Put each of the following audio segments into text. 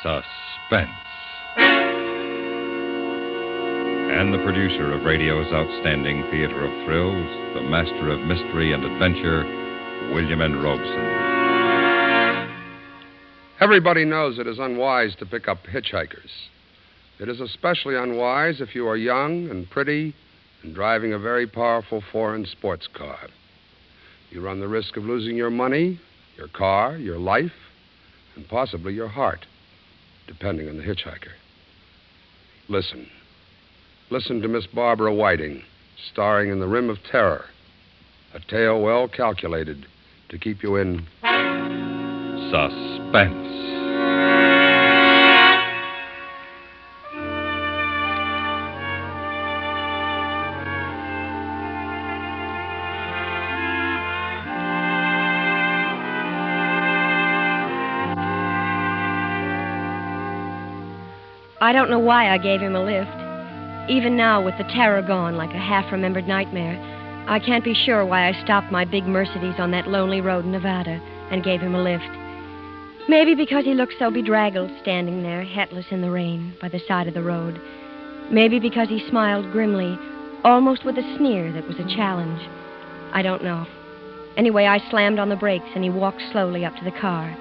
Suspense. And the producer of radio's outstanding theater of thrills, the master of mystery and adventure, William N. Robson. Everybody knows it is unwise to pick up hitchhikers. It is especially unwise if you are young and pretty and driving a very powerful foreign sports car. You run the risk of losing your money, your car, your life, and possibly your heart, depending on the hitchhiker. Listen. Listen to Miss Barbara Whiting, starring in The Rim of Terror, a tale well calculated to keep you in suspense. I don't know why I gave him a lift. Even now, with the terror gone like a half-remembered nightmare, I can't be sure why I stopped my big Mercedes on that lonely road in Nevada and gave him a lift. Maybe because he looked so bedraggled standing there, headless in the rain, by the side of the road. Maybe because he smiled grimly, almost with a sneer that was a challenge. I don't know. Anyway, I slammed on the brakes and he walked slowly up to the car.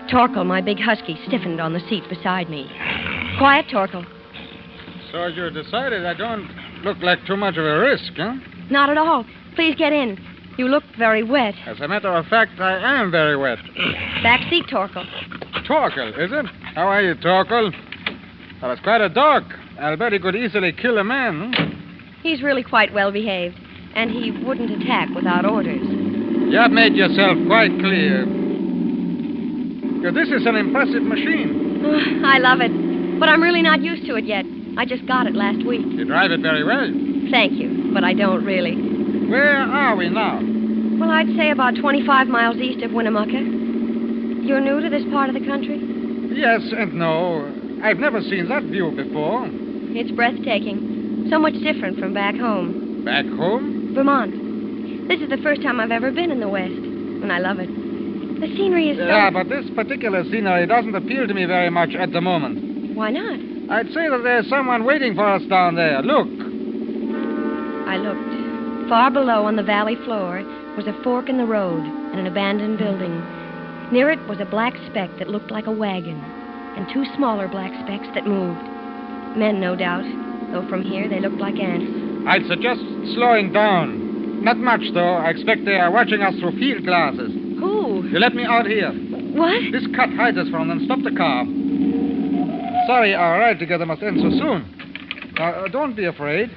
Torkel, my big husky, stiffened on the seat beside me. Quiet, Torkel. So you decided I don't look like too much of a risk, huh? Not at all. Please get in. You look very wet. As a matter of fact, I am very wet. Back seat, Torkel. Torkel, is it? How are you, Torkel? Well, it's quite a dog. I'll bet he could easily kill a man. He's really quite well behaved, and he wouldn't attack without orders. You have made yourself quite clear. This is an impressive machine. I love it, but I'm really not used to it yet. I just got it last week. You drive it very well. Thank you, but I don't really. Where are we now? Well, I'd say about 25 miles east of Winnemucca. You're new to this part of the country? Yes and no. I've never seen that view before. It's breathtaking. So much different from back home. Back home? Vermont. This is the first time I've ever been in the West, and I love it. The scenery is so... Yeah, but this particular scenery doesn't appeal to me very much at the moment. Why not? I'd say that there's someone waiting for us down there. Look. I looked. Far below on the valley floor was a fork in the road and an abandoned building. Near it was a black speck that looked like a wagon, and two smaller black specks that moved. Men, no doubt, though from here they looked like ants. I'd suggest slowing down. Not much, though. I expect they are watching us through field glasses. Who? You let me out here. What? This cut hides us from them. Stop the car. Sorry, our ride together must end so soon. Now, don't be afraid.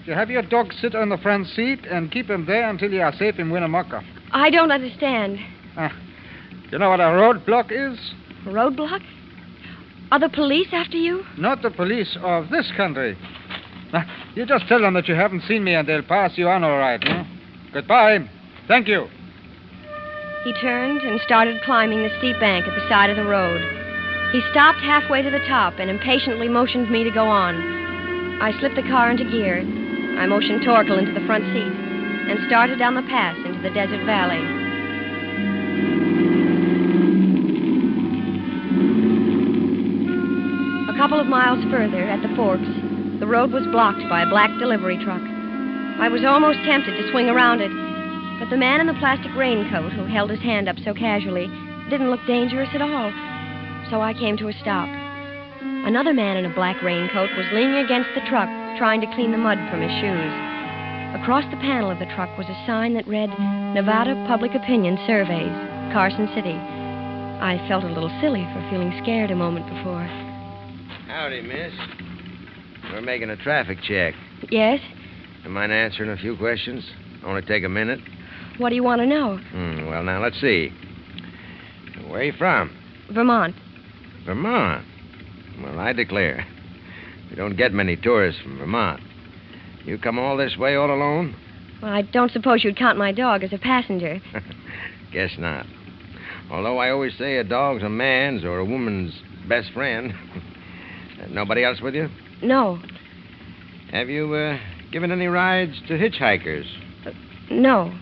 You have your dog sit on the front seat and keep him there until you are safe in Winnemucca. I don't understand. You know what a roadblock is? A roadblock? Are the police after you? Not the police of this country. Now, you just tell them that you haven't seen me and they'll pass you on all right, huh? Goodbye. Thank you. He turned and started climbing the steep bank at the side of the road. He stopped halfway to the top and impatiently motioned me to go on. I slipped the car into gear. I motioned Torkel into the front seat and started down the pass into the desert valley. A couple of miles further, at the forks, the road was blocked by a black delivery truck. I was almost tempted to swing around it, but the man in the plastic raincoat who held his hand up so casually didn't look dangerous at all. So I came to a stop. Another man in a black raincoat was leaning against the truck, trying to clean the mud from his shoes. Across the panel of the truck was a sign that read, Nevada Public Opinion Surveys, Carson City. I felt a little silly for feeling scared a moment before. Howdy, miss. We're making a traffic check. Yes? You mind answering a few questions? Only take a minute. What do you want to know? Well, now, let's see. Where are you from? Vermont. Vermont? Well, I declare. We don't get many tourists from Vermont. You come all this way all alone? Well, I don't suppose you'd count my dog as a passenger. Guess not. Although I always say a dog's a man's or a woman's best friend. Nobody else with you? No. Have you given any rides to hitchhikers? No.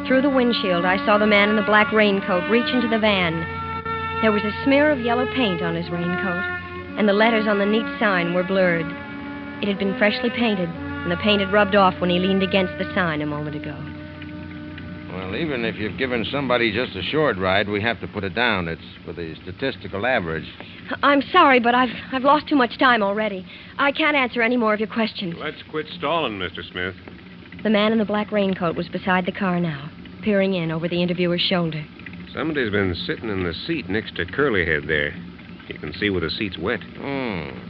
Through the windshield, I saw the man in the black raincoat reach into the van. There was a smear of yellow paint on his raincoat, and the letters on the neat sign were blurred. It had been freshly painted, and the paint had rubbed off when he leaned against the sign a moment ago. Well, even if you've given somebody just a short ride, we have to put it down. It's for the statistical average. I'm sorry, but I've lost too much time already. I can't answer any more of your questions. Let's quit stalling, Mr. Smith. The man in the black raincoat was beside the car now, peering in over the interviewer's shoulder. Somebody's been sitting in the seat next to Curlyhead there. You can see where the seat's wet.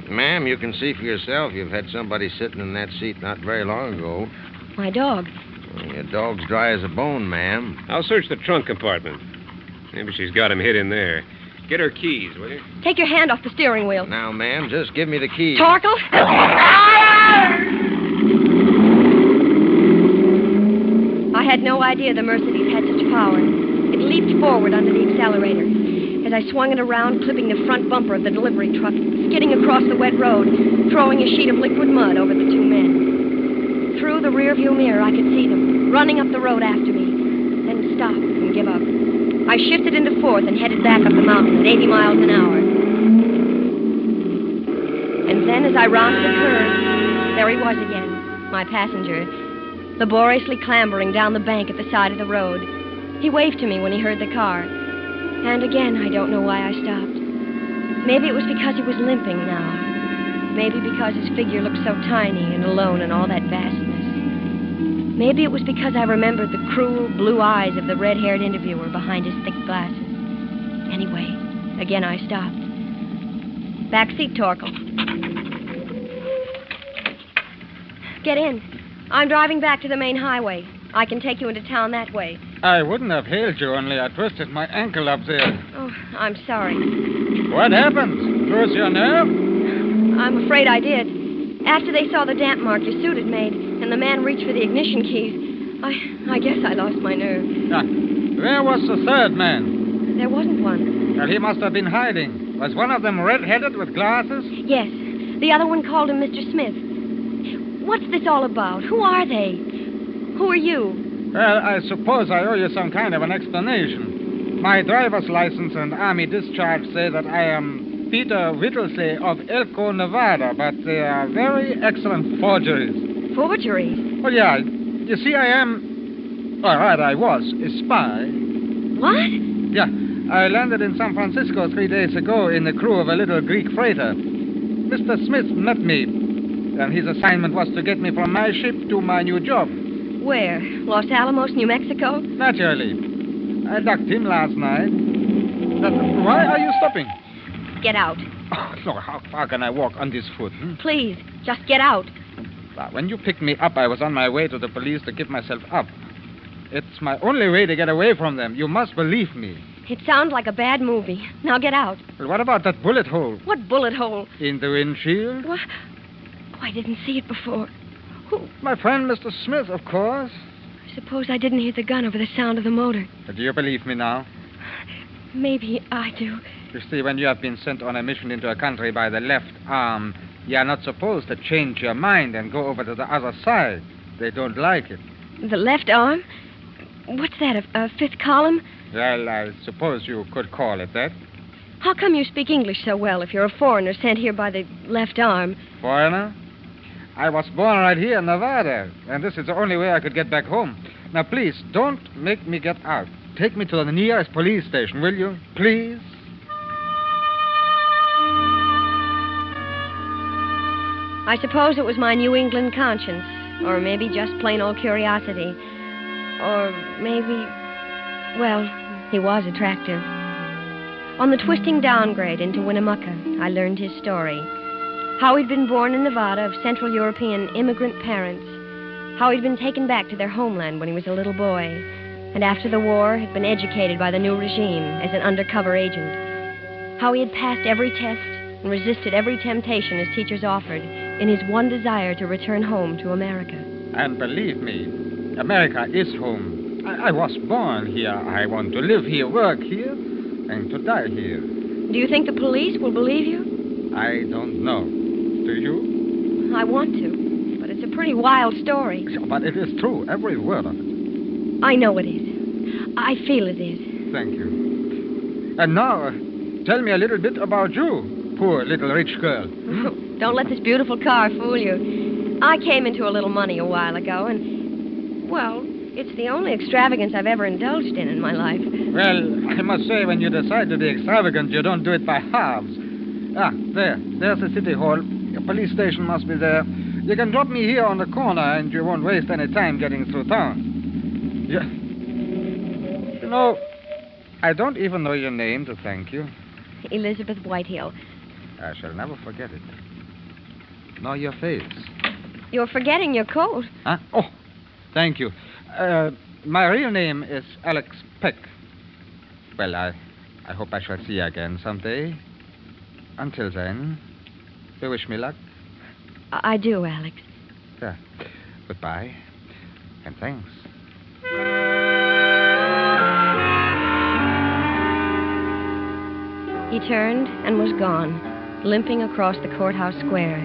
Ma'am, you can see for yourself. You've had somebody sitting in that seat not very long ago. My dog. Your dog's dry as a bone, ma'am. I'll search the trunk compartment. Maybe she's got him hid in there. Get her keys, will you? Take your hand off the steering wheel. Now, ma'am, just give me the keys. Torkel? I had no idea the Mercedes had such power. It leaped forward under the accelerator. As I swung it around, clipping the front bumper of the delivery truck, skidding across the wet road, throwing a sheet of liquid mud over the two men. Through the rearview mirror, I could see them, running up the road after me, then stop and give up. I shifted into fourth and headed back up the mountain at 80 miles an hour. And then as I rounded a curve, there he was again, my passenger, laboriously clambering down the bank at the side of the road. He waved to me when he heard the car. And again, I don't know why I stopped. Maybe it was because he was limping now. Maybe because his figure looked so tiny and alone in all that vastness. Maybe it was because I remembered the cruel blue eyes of the red-haired interviewer behind his thick glasses. Anyway, again I stopped. Back seat, Torkel. Get in. I'm driving back to the main highway. I can take you into town that way. I wouldn't have hailed you, only I twisted my ankle up there. Oh, I'm sorry. What happened? Bruise your nerve? I'm afraid I did. After they saw the damp mark your suit had made, and the man reached for the ignition keys, I guess I lost my nerve. Where was the third man? There wasn't one. Well, he must have been hiding. Was one of them red-headed with glasses? Yes. The other one called him Mr. Smith. What's this all about? Who are they? Who are you? Well, I suppose I owe you some kind of an explanation. My driver's license and army discharge say that I am Peter Whittlesey of Elko, Nevada, but they are very excellent forgeries. Forgeries? Well, yeah. You see, I am... All right, I was a spy. What? Yeah. I landed in San Francisco 3 days ago in the crew of a little Greek freighter. Mr. Smith met me, and his assignment was to get me from my ship to my new job. Where? Los Alamos, New Mexico? Naturally. I ducked him last night. Why are you stopping? Get out. Oh, look, how far can I walk on this foot? Please, just get out. When you picked me up, I was on my way to the police to give myself up. It's my only way to get away from them. You must believe me. It sounds like a bad movie. Now get out. Well, what about that bullet hole? What bullet hole? In the windshield? What? Oh, I didn't see it before. Who? My friend, Mr. Smith, of course. I suppose I didn't hear the gun over the sound of the motor. Do you believe me now? Maybe I do. You see, when you have been sent on a mission into a country by the left arm, you are not supposed to change your mind and go over to the other side. They don't like it. The left arm? What's that, a fifth column? Well, I suppose you could call it that. How come you speak English so well if you're a foreigner sent here by the left arm? Foreigner? I was born right here in Nevada, and this is the only way I could get back home. Now, please, don't make me get out. Take me to the nearest police station, will you? Please? I suppose it was my New England conscience, or maybe just plain old curiosity. Or maybe, well, he was attractive. On the twisting downgrade into Winnemucca, I learned his story. How he'd been born in Nevada of Central European immigrant parents. How he'd been taken back to their homeland when he was a little boy. And after the war, had been educated by the new regime as an undercover agent. How he had passed every test and resisted every temptation his teachers offered in his one desire to return home to America. And believe me, America is home. I was born here. I want to live here, work here, and to die here. Do you think the police will believe you? I don't know. Do you? I want to, but it's a pretty wild story. But it is true, every word of it. I know it is. I feel it is. Thank you. And now, tell me a little bit about you, poor little rich girl. Don't let this beautiful car fool you. I came into a little money a while ago, and, well, it's the only extravagance I've ever indulged in my life. Well, I must say, when you decide to be extravagant, you don't do it by halves. There's the city hall. The police station must be there. You can drop me here on the corner, and you won't waste any time getting through town. Yeah. You know, I don't even know your name to thank you. Elizabeth Whitehill. I shall never forget it. Nor your face. You're forgetting your coat. Huh? Oh, thank you. My real name is Alex Peck. Well, I hope I shall see you again someday. Until then, you wish me luck? I do, Alex. Yeah. Goodbye. And thanks. He turned and was gone, limping across the courthouse square,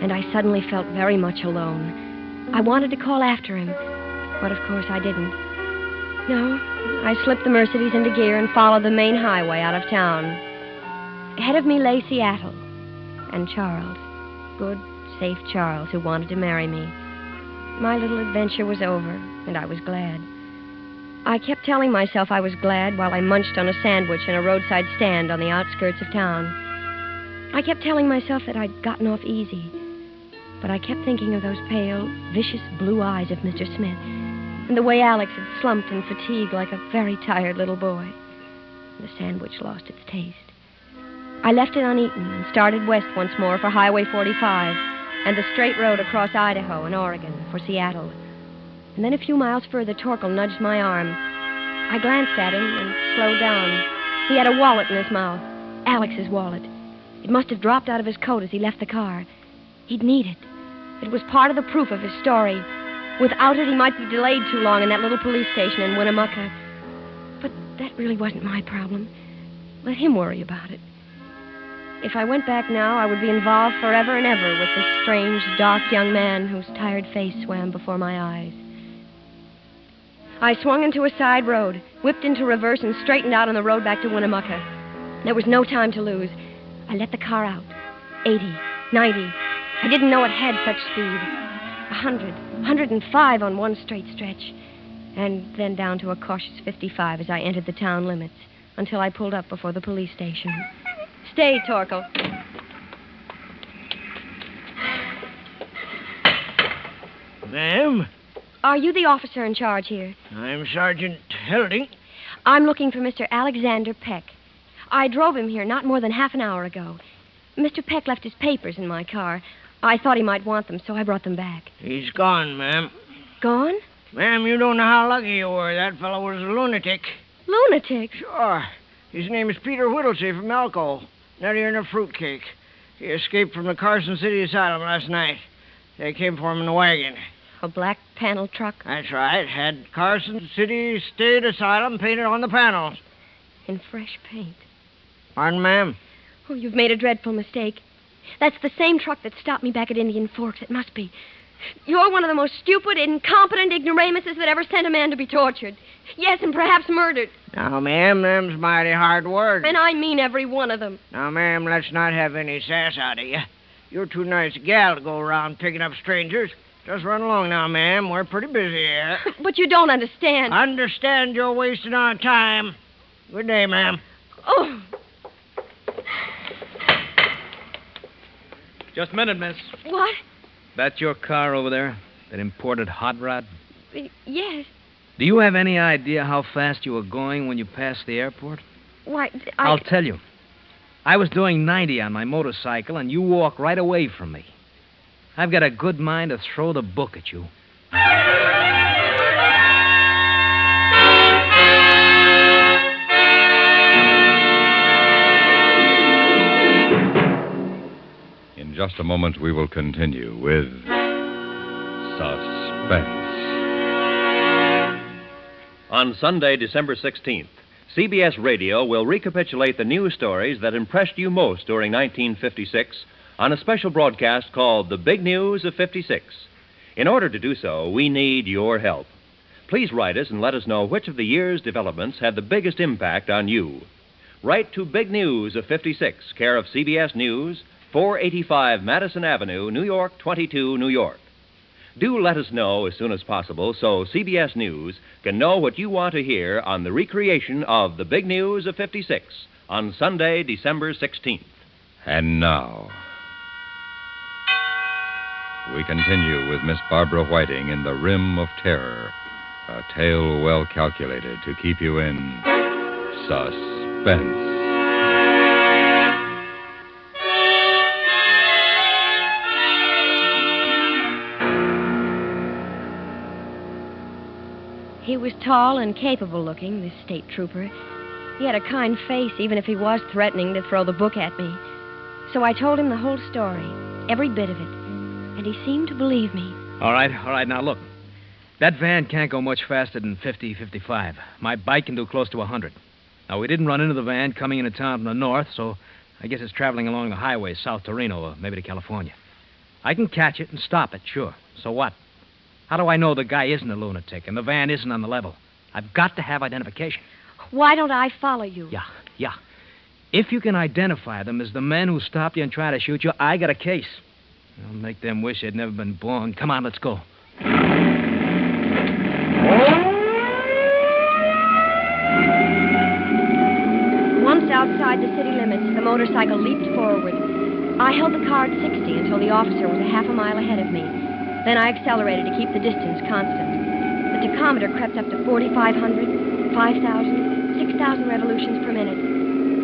and I suddenly felt very much alone. I wanted to call after him, but of course I didn't. No, I slipped the Mercedes into gear and followed the main highway out of town. Ahead of me lay Seattle and Charles. Good, safe Charles, who wanted to marry me. My little adventure was over, and I was glad. I kept telling myself I was glad while I munched on a sandwich in a roadside stand on the outskirts of town. I kept telling myself that I'd gotten off easy, but I kept thinking of those pale, vicious blue eyes of Mr. Smith, and the way Alex had slumped in fatigue like a very tired little boy. The sandwich lost its taste. I left it uneaten and started west once more for Highway 45 and the straight road across Idaho and Oregon for Seattle. And then a few miles further, Torkel nudged my arm. I glanced at him and slowed down. He had a wallet in his mouth, Alex's wallet. It must have dropped out of his coat as he left the car. He'd need it. It was part of the proof of his story. Without it, he might be delayed too long in that little police station in Winnemucca. But that really wasn't my problem. Let him worry about it. If I went back now, I would be involved forever and ever with this strange, dark young man whose tired face swam before my eyes. I swung into a side road, whipped into reverse, and straightened out on the road back to Winnemucca. There was no time to lose. I let the car out. 80, 90. I didn't know it had such speed. 100, 105 on one straight stretch. And then down to a cautious 55 as I entered the town limits, until I pulled up before the police station. Stay, Torkel. Ma'am? Are you the officer in charge here? I'm Sergeant Helding. I'm looking for Mr. Alexander Peck. I drove him here not more than half an hour ago. Mr. Peck left his papers in my car. I thought he might want them, so I brought them back. He's gone, ma'am. Gone? Ma'am, you don't know how lucky you were. That fellow was a lunatic. Lunatic? Sure. His name is Peter Whittlesey from Elko. Nuttier than a fruitcake. He escaped from the Carson City Asylum last night. They came for him in a wagon. A black panel truck? That's right. Had Carson City State Asylum painted on the panels. In fresh paint. Pardon, ma'am? Oh, you've made a dreadful mistake. That's the same truck that stopped me back at Indian Forks. It must be. You're one of the most stupid, incompetent ignoramuses that ever sent a man to be tortured. Yes, and perhaps murdered. Now, ma'am, them's mighty hard words. And I mean every one of them. Now, ma'am, let's not have any sass out of you. You're too nice a gal to go around picking up strangers. Just run along now, ma'am. We're pretty busy here. But you don't understand. Understand you're wasting our time. Good day, ma'am. Oh. Just a minute, miss. What? That your car over there? That imported hot rod? Yes. Do you have any idea how fast you were going when you passed the airport? Why, I'll tell you. I was doing 90 on my motorcycle, and you walked right away from me. I've got a good mind to throw the book at you. In just a moment, we will continue with Suspense. On Sunday, December 16th, CBS Radio will recapitulate the news stories that impressed you most during 1956 on a special broadcast called The Big News of 56. In order to do so, we need your help. Please write us and let us know which of the year's developments had the biggest impact on you. write to Big News of 56, care of CBS News, 485 Madison Avenue, New York, 22, New York. Do let us know as soon as possible so CBS News can know what you want to hear on the recreation of the Big News of 56 on Sunday, December 16th. And now, we continue with Miss Barbara Whiting in The Rim of Terror, a tale well calculated to keep you in suspense. He was tall and capable looking, this state trooper. He had a kind face, even if he was threatening to throw the book at me. So I told him the whole story, every bit of it, and he seemed to believe me. All right. Now, look. That van can't go much faster than 50, 55. My bike can do close to 100. Now, we didn't run into the van coming into town from the north, so I guess it's traveling along the highway south to Reno or maybe to California. I can catch it and stop it, sure. So what? How do I know the guy isn't a lunatic and the van isn't on the level? I've got to have identification. Why don't I follow you? Yeah. If you can identify them as the men who stopped you and tried to shoot you, I got a case. I'll make them wish they'd never been born. Come on, let's go. Once outside the city limits, the motorcycle leaped forward. I held the car at 60 until the officer was a half a mile ahead of me. Then I accelerated to keep the distance constant. The tachometer crept up to 4,500, 5,000, 6,000 revolutions per minute.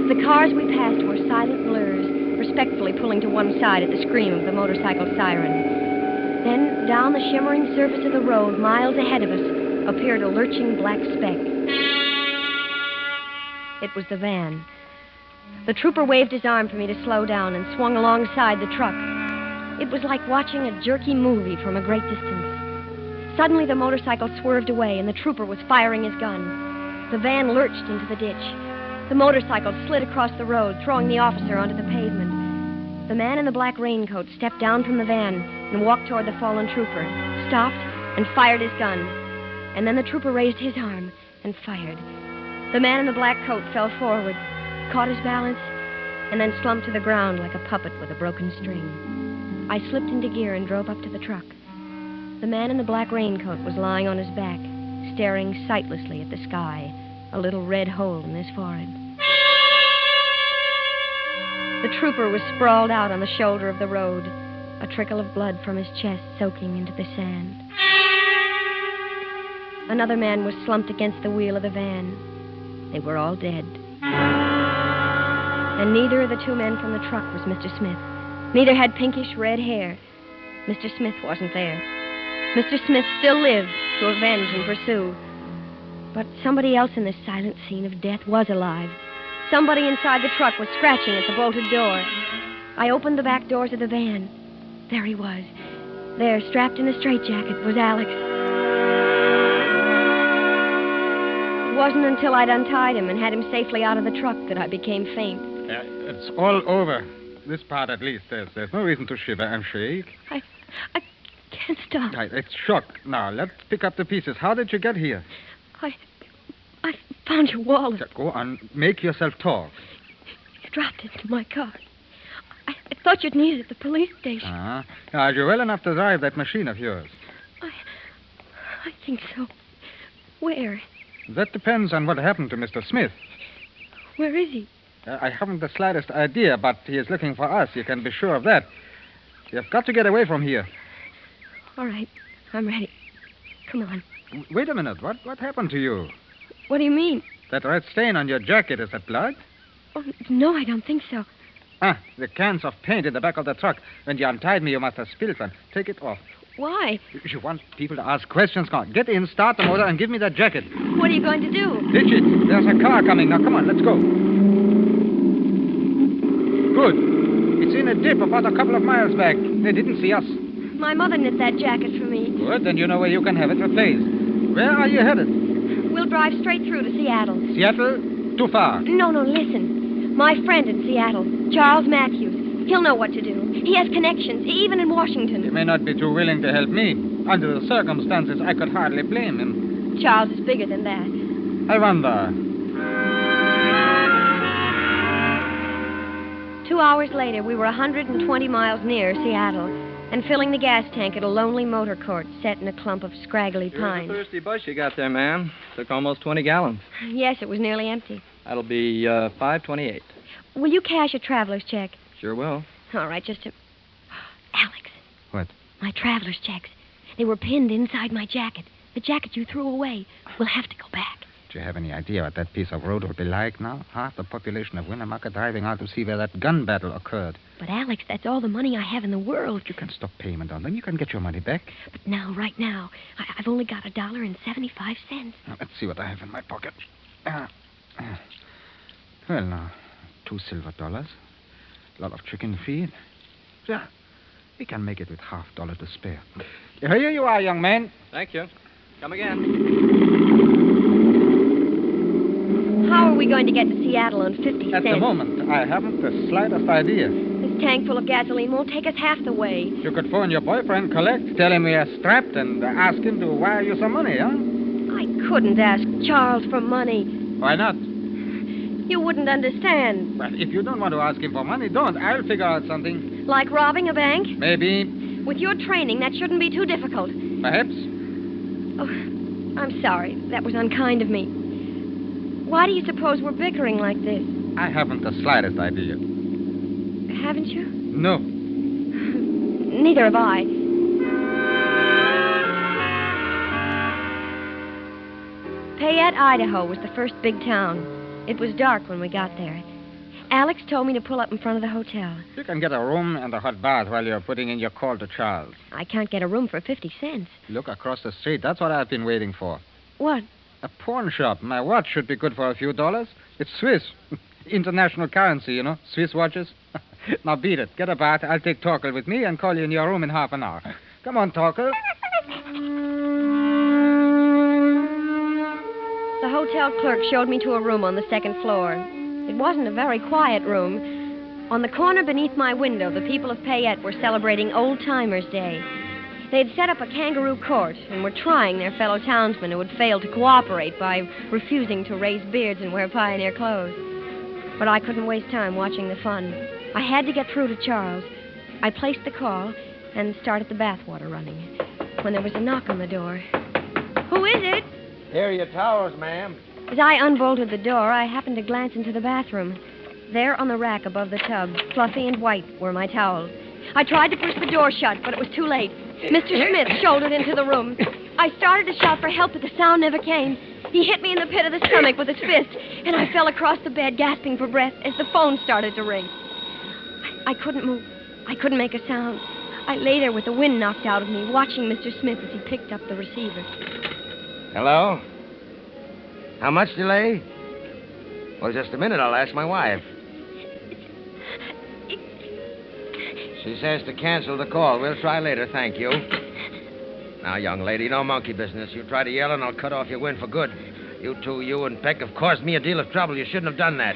The cars we passed were silent blurs, respectfully pulling to one side at the scream of the motorcycle siren. Then, down the shimmering surface of the road, miles ahead of us, appeared a lurching black speck. It was the van. The trooper waved his arm for me to slow down and swung alongside the truck. It was like watching a jerky movie from a great distance. Suddenly, the motorcycle swerved away, and the trooper was firing his gun. The van lurched into the ditch. The motorcycle slid across the road, throwing the officer onto the pavement. The man in the black raincoat stepped down from the van and walked toward the fallen trooper, stopped, and fired his gun. And then the trooper raised his arm and fired. The man in the black coat fell forward, caught his balance, and then slumped to the ground like a puppet with a broken string. I slipped into gear and drove up to the truck. The man in the black raincoat was lying on his back, staring sightlessly at the sky, a little red hole in his forehead. The trooper was sprawled out on the shoulder of the road, a trickle of blood from his chest soaking into the sand. Another man was slumped against the wheel of the van. They were all dead. And neither of the two men from the truck was Mr. Smith. Neither had pinkish red hair. Mr. Smith wasn't there. Mr. Smith still lived to avenge and pursue. But somebody else in this silent scene of death was alive. Somebody inside the truck was scratching at the bolted door. I opened the back doors of the van. There he was. There, strapped in a straitjacket, was Alex. It wasn't until I'd untied him and had him safely out of the truck that I became faint. It's all over. This part, at least. There's no reason to shiver and shake. I can't stop. It's shock. Now, let's pick up the pieces. How did you get here? I found your wallet. Go on. Make yourself talk. You dropped it into my car. I thought you'd need it at the police station. Are you well enough to drive that machine of yours? I think so. Where? That depends on what happened to Mr. Smith. Where is he? I haven't the slightest idea, but he is looking for us. You can be sure of that. You've got to get away from here. All right. I'm ready. Come on. Wait a minute. What happened to you? What do you mean? That red stain on your jacket, is that blood? Oh, no, I don't think so. The cans of paint in the back of the truck. When you untied me, you must have spilled one. Take it off. Why? You want people to ask questions? Come on, get in, start the motor, and give me that jacket. What are you going to do? Ditch it. There's a car coming. Now, come on, let's go. Good. It's in a dip about a couple of miles back. They didn't see us. My mother knit that jacket for me. Good, then you know where you can have it replaced. Where are you headed? We'll drive straight through to Seattle. Seattle? Too far. No, listen. My friend in Seattle, Charles Matthews. He'll know what to do. He has connections, even in Washington. He may not be too willing to help me. Under the circumstances, I could hardly blame him. Charles is bigger than that. I wonder. 2 hours later, we were 120 miles near Seattle and filling the gas tank at a lonely motor court set in a clump of scraggly pines. Here's a thirsty bush you got there, ma'am. Took almost 20 gallons. Yes, it was nearly empty. That'll be $5.28. Will you cash a traveler's check? Sure will. All right, just a... Alex. What? My traveler's checks. They were pinned inside my jacket. The jacket you threw away. We'll have to go back. Do you have any idea what that piece of road will be like now? Half the population of Winnemucca driving out to see where that gun battle occurred. But, Alex, that's all the money I have in the world. You can stop payment on them. You can get your money back. But now, right now, I've only got $1.75. Now, let's see what I have in my pocket. Well, now, $2 silver. A lot of chicken feed. Yeah, we can make it with $half to spare. Here you are, young man. Thank you. Come again. How are we going to get to Seattle on 50 cents? At the moment, I haven't the slightest idea. This tank full of gasoline won't take us half the way. You could phone your boyfriend, collect, tell him we are strapped, and ask him to wire you some money, huh? I couldn't ask Charles for money. Why not? You wouldn't understand. Well, if you don't want to ask him for money, don't. I'll figure out something. Like robbing a bank? Maybe. With your training, that shouldn't be too difficult. Perhaps. Oh, I'm sorry. That was unkind of me. Why do you suppose we're bickering like this? I haven't the slightest idea. Haven't you? No. Neither have I. Payette, Idaho was the first big town. It was dark when we got there. Alex told me to pull up in front of the hotel. You can get a room and a hot bath while you're putting in your call to Charles. I can't get a room for 50 cents. Look across the street. That's what I've been waiting for. What? A pawn shop. My watch should be good for a few dollars. It's Swiss. International currency, you know. Swiss watches. Now beat it. Get a bath. I'll take Torkel with me and call you in your room in half an hour. Come on, Torkel. The hotel clerk showed me to a room on the second floor. It wasn't a very quiet room. On the corner beneath my window, the people of Payette were celebrating Old Timers' Day. They had set up a kangaroo court and were trying their fellow townsmen who had failed to cooperate by refusing to raise beards and wear pioneer clothes. But I couldn't waste time watching the fun. I had to get through to Charles. I placed the call and started the bathwater running when there was a knock on the door. Who is it? Here are your towels, ma'am. As I unbolted the door, I happened to glance into the bathroom. There on the rack above the tub, fluffy and white, were my towels. I tried to push the door shut, but it was too late. Mr. Smith shouldered into the room. I started to shout for help, but the sound never came. He hit me in the pit of the stomach with his fist, and I fell across the bed, gasping for breath, as the phone started to ring. I couldn't move. I couldn't make a sound. I lay there with the wind knocked out of me, watching Mr. Smith as he picked up the receiver. Hello? How much delay? Well, just a minute. I'll ask my wife. She says to cancel the call. We'll try later, thank you. Now, young lady, no monkey business. You try to yell and I'll cut off your wind for good. You two, you and Peck, have caused me a deal of trouble. You shouldn't have done that.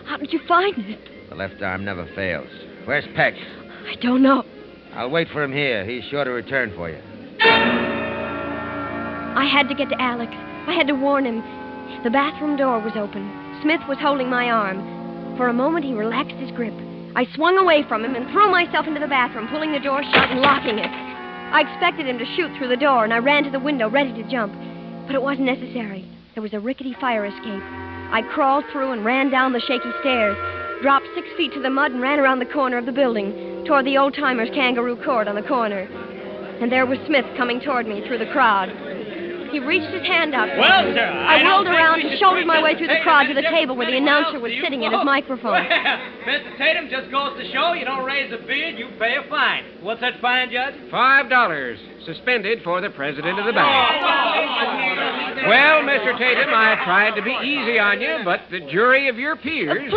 How did you find it? The left arm never fails. Where's Peck? I don't know. I'll wait for him here. He's sure to return for you. I had to get to Alex. I had to warn him. The bathroom door was open. Smith was holding my arm. For a moment, he relaxed his grip. I swung away from him and threw myself into the bathroom, pulling the door shut and locking it. I expected him to shoot through the door, and I ran to the window, ready to jump. But it wasn't necessary. There was a rickety fire escape. I crawled through and ran down the shaky stairs, dropped 6 feet to the mud, and ran around the corner of the building, toward the Old Timers' kangaroo court on the corner. And there was Smith coming toward me through the crowd. He reached his hand out. Well, sir, I whirled around and shouldered my way through the crowd to the table where the announcer was sitting at his microphone. Well, Mr. Tatum, just goes to show you don't raise a beard, you pay a fine. What's that fine, Judge? $5. Suspended for the president of the bank. Well, Mr. Tatum, I tried to be easy on you, but the jury of your peers...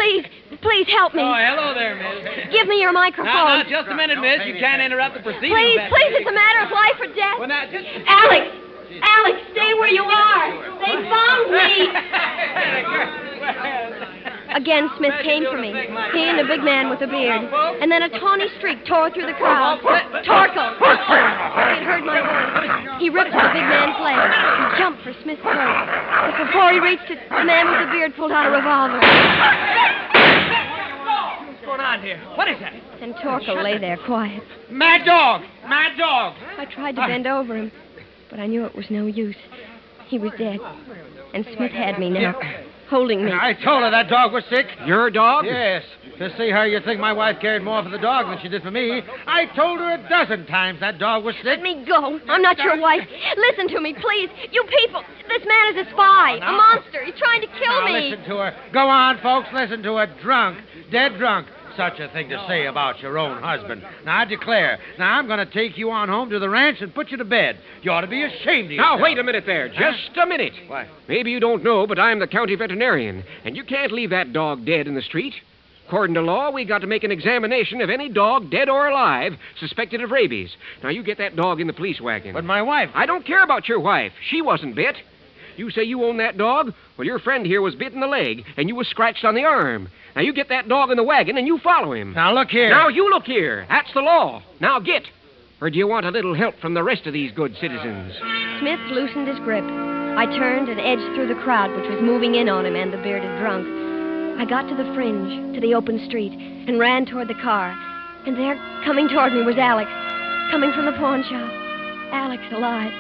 Please help me. Oh, hello there, miss. Give me your microphone. Now, just a minute, miss. You can't interrupt the proceedings. Please, it's a matter of life or death. Well, now, just... Alex, stay where you are. They found me. Again, Smith came for me. He and the big man with the beard. And then a tawny streak tore through the crowd. Torkel. He had heard my voice. He ripped at the big man's leg and jumped for Smith's coat. But before he reached it, the man with the beard pulled out a revolver. going on here? What is that? And Torkel lay there quiet. Mad dog! Mad dog! I tried to bend over him, but I knew it was no use. He was dead. And Smith had me now, holding me. I told her that dog was sick. Your dog? Yes. To see her, you'd think my wife cared more for the dog than she did for me. I told her 12 times that dog was sick. Let me go. I'm not your wife. Listen to me, please. You people, this man is a spy, a monster. He's trying to kill me. Listen to her. Go on, folks. Listen to her. Drunk. Dead drunk. Such a thing to say about your own husband. Now, I declare. Now, I'm going to take you on home to the ranch and put you to bed. You ought to be ashamed of yourself. Now, wait a minute there. Just a minute. What? Maybe you don't know, but I'm the county veterinarian, and you can't leave that dog dead in the street. According to law, we got to make an examination of any dog, dead or alive, suspected of rabies. Now, you get that dog in the police wagon. But my wife... I don't care about your wife. She wasn't bit. You say you own that dog? Well, your friend here was bit in the leg, and you was scratched on the arm. Now, you get that dog in the wagon, and you follow him. Now, look here. Now, you look here. That's the law. Now, get. Or do you want a little help from the rest of these good citizens? Smith loosened his grip. I turned and edged through the crowd, which was moving in on him and the bearded drunk. I got to the fringe, to the open street, and ran toward the car. And there, coming toward me, was Alex, coming from the pawn shop. Alex alive.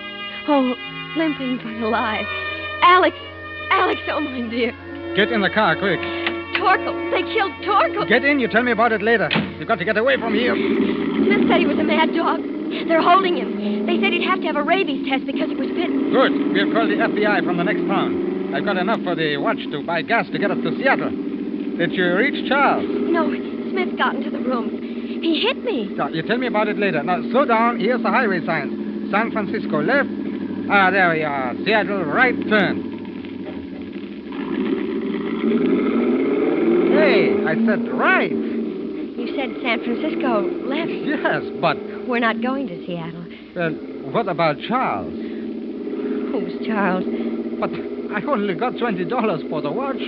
Oh, limping but alive. Alex, oh my dear. Get in the car, quick. Torkel, they killed Torkel. Get in, you tell me about it later. You've got to get away from here. Smith said he was a mad dog. They're holding him. They said he'd have to have a rabies test because he was bitten. Good. We'll call the FBI from the next town. I've got enough for the watch to buy gas to get us to Seattle. Did you reach Charles? No, Smith got into the room. He hit me. No, you tell me about it later. Now, slow down. Here's the highway signs. San Francisco left. Ah, there we are. Seattle right turn. Hey, I said right. You said San Francisco left. Yes, but... We're not going to Seattle. Well, what about Charles? Who's Charles? But I only got $20 for the watch.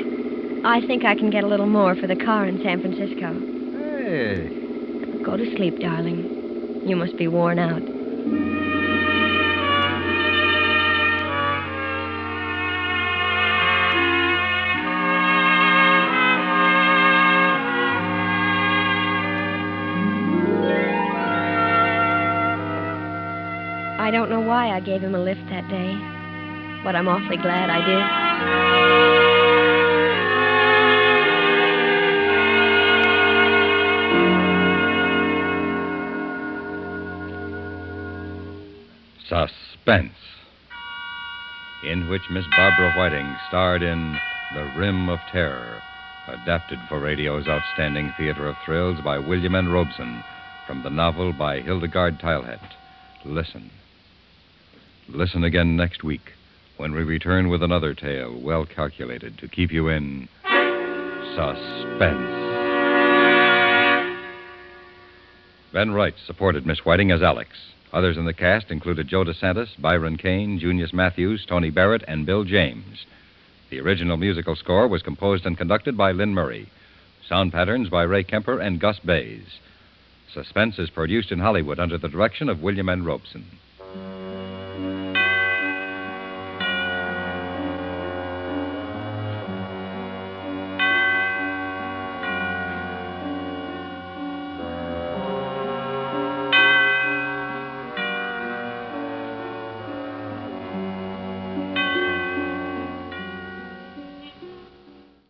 I think I can get a little more for the car in San Francisco. Hey. Go to sleep, darling. You must be worn out. I don't know why I gave him a lift that day, but I'm awfully glad I did. Suspense, in which Miss Barbara Whiting starred in The Rim of Terror, adapted for radio's outstanding theater of thrills by William N. Robeson, from the novel by Hildegard Teilhet. Listen again next week when we return with another tale well calculated to keep you in suspense. Ben Wright supported Miss Whiting as Alex. Others in the cast included Joe DeSantis, Byron Kane, Junius Matthews, Tony Barrett, and Bill James. The original musical score was composed and conducted by Lynn Murray. Sound patterns by Ray Kemper and Gus Bays. Suspense is produced in Hollywood under the direction of William N. Robeson.